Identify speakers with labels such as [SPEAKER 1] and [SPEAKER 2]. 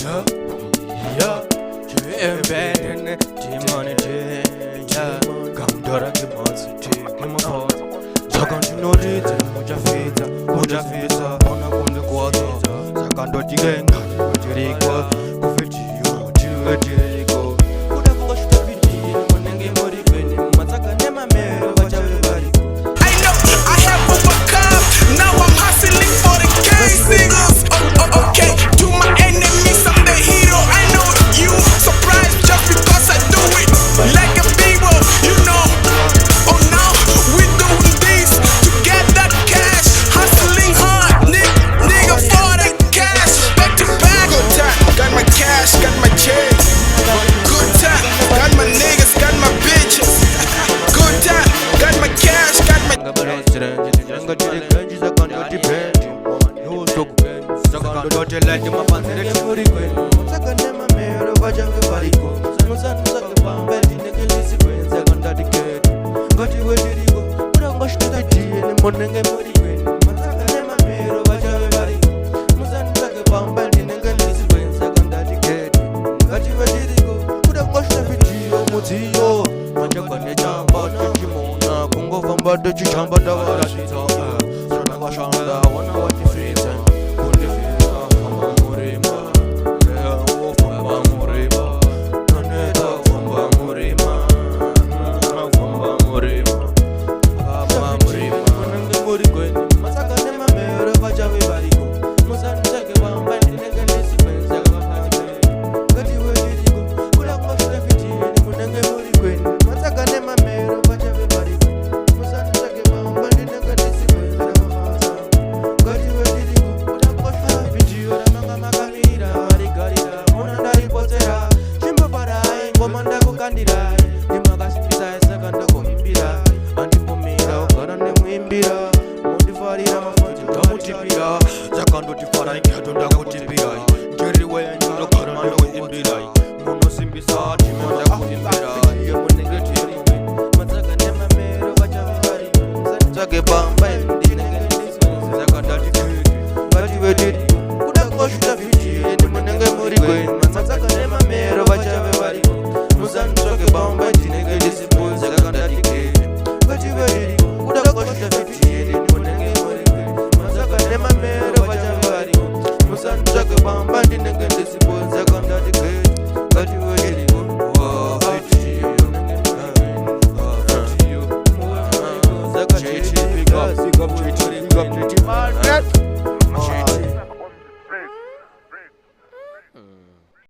[SPEAKER 1] Yeah, yeah. Tu es belle, dis-moi yeah. Come dora che mazzi, che ma fa. Sakandi no rita, muja fita, ona kunde kwata. Sakando digenga, diriko, kufiti yo, diriko. Kuda ko shita biti, monenge mori kweni, mataka nema mero bajawe bari.
[SPEAKER 2] I know I have overcome, now I'm hustling for the cases. Okay, to my enemies I'm the hero. I know you surprised just because I do it like a people, you know. Oh now we doing this to get that cash, hustling hard, nigga for the cash, back to back. Good time, got my cash, got my check. Good time, got my niggas, got my bitches. Good time, got my cash, got my. Bamba, the nigga, this boy,